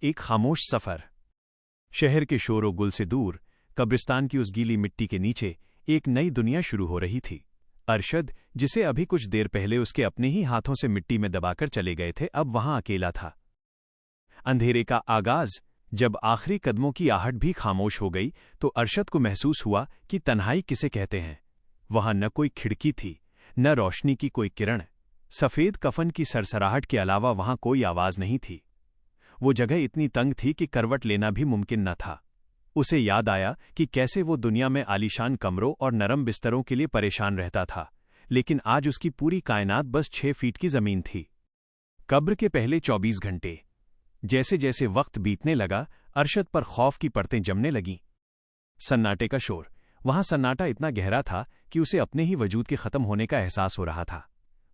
एक खामोश सफर। शहर के शोर और गुल से दूर, कब्रिस्तान की उस गीली मिट्टी के नीचे एक नई दुनिया शुरू हो रही थी। अरशद, जिसे अभी कुछ देर पहले उसके अपने ही हाथों से मिट्टी में दबाकर चले गए थे, अब वहां अकेला था। अंधेरे का आगाज जब आखिरी कदमों की आहट भी खामोश हो गई तो अरशद को महसूस हुआ कि तन्हाई किसे कहते हैं। वहां न कोई खिड़की थी, न रोशनी की कोई किरण। सफेद कफन की सरसराहट के अलावा वहां कोई आवाज नहीं थी। वो जगह इतनी तंग थी कि करवट लेना भी मुमकिन न था। उसे याद आया कि कैसे वो दुनिया में आलीशान कमरों और नरम बिस्तरों के लिए परेशान रहता था, लेकिन आज उसकी पूरी कायनात बस 6 फीट की जमीन थी। कब्र के पहले 24 घंटे। जैसे जैसे वक्त बीतने लगा, अरशद पर खौफ की परतें जमने लगीं। सन्नाटे का शोर। वहां सन्नाटा इतना गहरा था कि उसे अपने ही वजूद के खत्म होने का एहसास हो रहा था।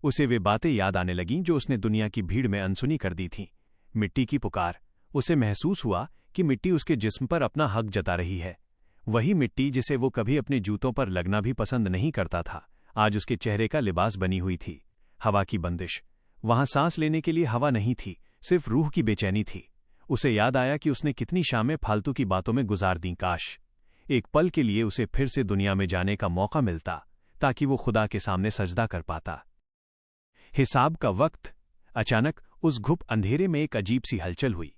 उसे वे बातें याद आने लगीं जो उसने दुनिया की भीड़ में अनसुनी कर दी थीं। मिट्टी की पुकार। उसे महसूस हुआ कि मिट्टी उसके जिस्म पर अपना हक जता रही है। वही मिट्टी जिसे वो कभी अपने जूतों पर लगना भी पसंद नहीं करता था, आज उसके चेहरे का लिबास बनी हुई थी। हवा की बंदिश। वहां सांस लेने के लिए हवा नहीं थी, सिर्फ रूह की बेचैनी थी। उसे याद आया कि उसने कितनी शामें फालतू की बातों में गुजार दीं। काश एक पल के लिए उसे फिर से दुनिया में जाने का मौका मिलता, ताकि वो खुदा के सामने सजदा कर पाता। हिसाब का वक्त। अचानक उस घुप अंधेरे में एक अजीब सी हलचल हुई।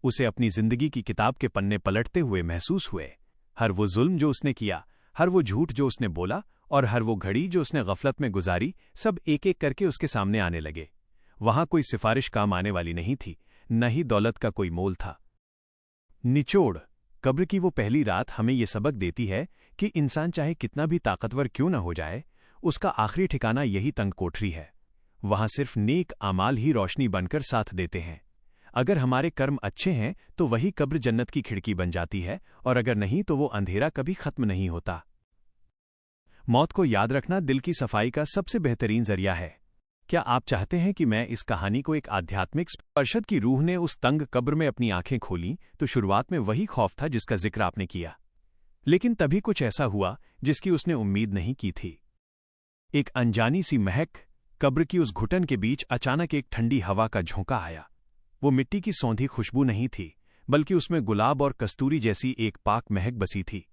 उसे अपनी जिंदगी की किताब के पन्ने पलटते हुए महसूस हुए। हर वो जुल्म जो उसने किया, हर वो झूठ जो उसने बोला और हर वो घड़ी जो उसने गफलत में गुजारी, सब एक एक करके उसके सामने आने लगे। वहां कोई सिफारिश काम आने वाली नहीं थी, न ही दौलत का कोई मोल था। निचोड़। कब्र की वो पहली रात हमें ये सबक देती है कि इंसान चाहे कितना भी ताकतवर क्यों न हो जाए, उसका आखिरी ठिकाना यही तंग कोठरी है। वहां सिर्फ नेक आमाल ही रोशनी बनकर साथ देते हैं। अगर हमारे कर्म अच्छे हैं तो वही कब्र जन्नत की खिड़की बन जाती है, और अगर नहीं तो वो अंधेरा कभी खत्म नहीं होता। मौत को याद रखना दिल की सफाई का सबसे बेहतरीन जरिया है। क्या आप चाहते हैं कि मैं इस कहानी को एक आध्यात्मिक अरशद की रूह ने उस तंग कब्र में अपनी आंखें खोलीं तो शुरुआत में वही खौफ था जिसका जिक्र आपने किया, लेकिन तभी कुछ ऐसा हुआ जिसकी उसने उम्मीद नहीं की थी। एक अनजानी सी महक। कब्र की उस घुटन के बीच अचानक एक ठंडी हवा का झोंका आया। वो मिट्टी की सौंधी खुशबू नहीं थी, बल्कि उसमें गुलाब और कस्तूरी जैसी एक पाक महक बसी थी।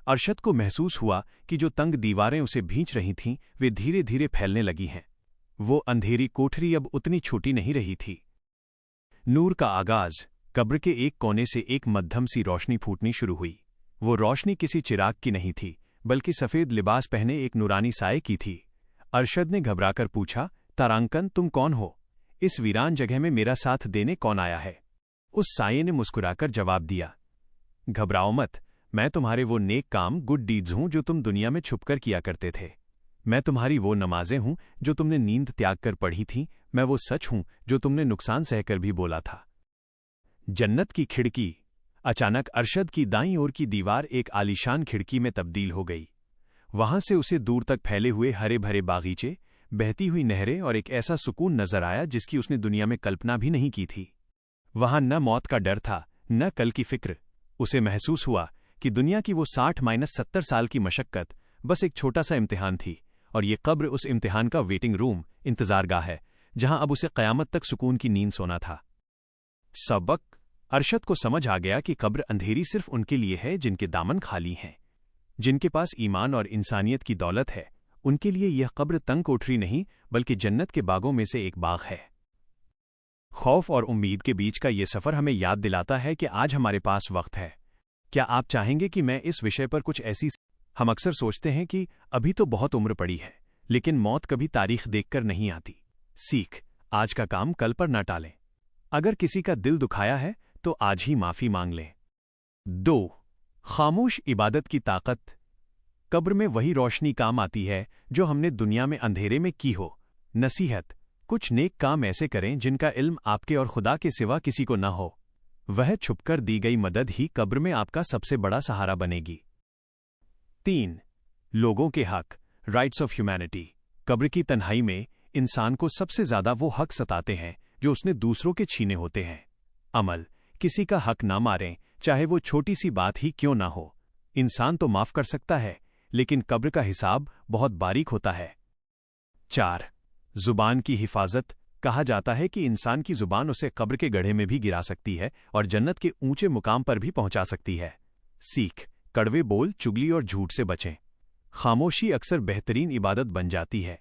अरशद को महसूस हुआ कि जो तंग दीवारें उसे भींच रही थीं, वे धीरे धीरे फैलने लगी हैं। वो अंधेरी कोठरी अब उतनी छोटी नहीं रही थी। नूर का आगाज। कब्र के एक कोने से एक मध्यम सी रोशनी फूटनी शुरू हुई। वो रोशनी किसी चिराग की नहीं थी, बल्कि सफेद लिबास पहने एक नूरानी साये की थी। अरशद ने घबराकर पूछा, तारांकन, तुम कौन हो? इस वीरान जगह में मेरा साथ देने कौन आया है? उस साये ने मुस्कुराकर जवाब दिया, घबराओ मत, मैं तुम्हारे वो नेक काम, गुड डीड्स हूं जो तुम दुनिया में छुपकर किया करते थे। मैं तुम्हारी वो नमाजें हूं जो तुमने नींद त्याग कर पढ़ी थीं। मैं वो सच हूं जो तुमने नुकसान सहकर भी बोला था। जन्नत की खिड़की। अचानक अरशद की दाईं ओर की दीवार एक आलीशान खिड़की में तब्दील हो गई। वहां से उसे दूर तक फैले हुए हरे भरे बागीचे, बहती हुई नहरें और एक ऐसा सुकून नजर आया जिसकी उसने दुनिया में कल्पना भी नहीं की थी। वहां न मौत का डर था, न कल की फिक्र। उसे महसूस हुआ कि दुनिया की वो 60-70 साल की मशक्कत बस एक छोटा सा इम्तिहान थी, और ये कब्र उस इम्तिहान का वेटिंग रूम, इंतजारगाह है, जहां अब उसे क़यामत तक सुकून की नींद सोना था। सबक। अरशद को समझ आ गया कि कब्र अंधेरी सिर्फ उनके लिए है जिनके दामन खाली हैं। जिनके पास ईमान और इंसानियत की दौलत है, उनके लिए यह कब्र तंग कोठरी नहीं, बल्कि जन्नत के बागों में से एक बाग है। खौफ और उम्मीद के बीच का ये सफ़र हमें याद दिलाता है कि आज हमारे पास वक्त है। क्या आप चाहेंगे कि मैं इस विषय पर कुछ ऐसी हम अक्सर सोचते हैं कि अभी तो बहुत उम्र पड़ी है, लेकिन मौत कभी तारीख देखकर नहीं आती। सीख। आज का काम कल पर न टालें। अगर किसी का दिल दुखाया है तो आज ही माफी मांग लें। 2. खामोश इबादत की ताकत। कब्र में वही रोशनी काम आती है जो हमने दुनिया में अंधेरे में की हो। नसीहत। कुछ नेक काम ऐसे करें जिनका इल्म आपके और खुदा के सिवा किसी को न हो। वह छुपकर दी गई मदद ही कब्र में आपका सबसे बड़ा सहारा बनेगी। 3. लोगों के हक। Rights of humanity. कब्र की तन्हाई में इंसान को सबसे ज्यादा वो हक सताते हैं जो उसने दूसरों के छीने होते हैं। अमल। किसी का हक ना मारें, चाहे वो छोटी सी बात ही क्यों ना हो। इंसान तो माफ कर सकता है, लेकिन कब्र का हिसाब बहुत बारीक होता है। 4. जुबान की हिफाजत। कहा जाता है कि इंसान की जुबान उसे कब्र के गड्ढे में भी गिरा सकती है और जन्नत के ऊंचे मुकाम पर भी पहुंचा सकती है। सीख, कड़वे बोल, चुगली और झूठ से बचें। खामोशी अक्सर बेहतरीन इबादत बन जाती है।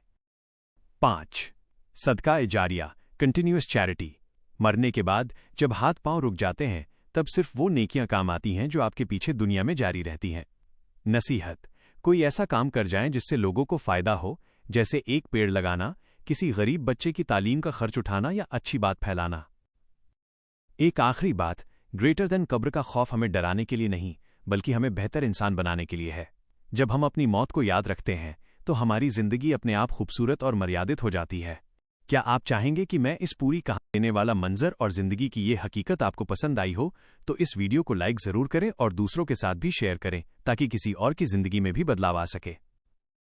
5. सदका जारिया, कंटिन्यूअस चैरिटी। मरने के बाद जब हाथ पांव रुक जाते हैं तब सिर्फ वो नेकियां काम आती हैं जो आपके पीछे दुनिया में जारी रहती हैं। नसीहत, कोई ऐसा काम कर जाएं जिससे लोगों को फायदा हो, जैसे एक पेड़ लगाना, किसी गरीब बच्चे की तालीम का खर्च उठाना या अच्छी बात फैलाना। एक आखिरी बात, ग्रेटर देन कब्र का खौफ हमें डराने के लिए नहीं बल्कि हमें बेहतर इंसान बनाने के लिए है। जब हम अपनी मौत को याद रखते हैं तो हमारी जिंदगी अपने आप खूबसूरत और मर्यादित हो जाती है। क्या आप चाहेंगे कि मैं इस पूरी कहानी देने वाला मंजर और जिंदगी की ये हकीकत आपको पसंद आई हो? तो इस वीडियो को लाइक जरूर करें और दूसरों के साथ भी शेयर करें ताकि किसी और की जिंदगी में भी बदलाव आ सके।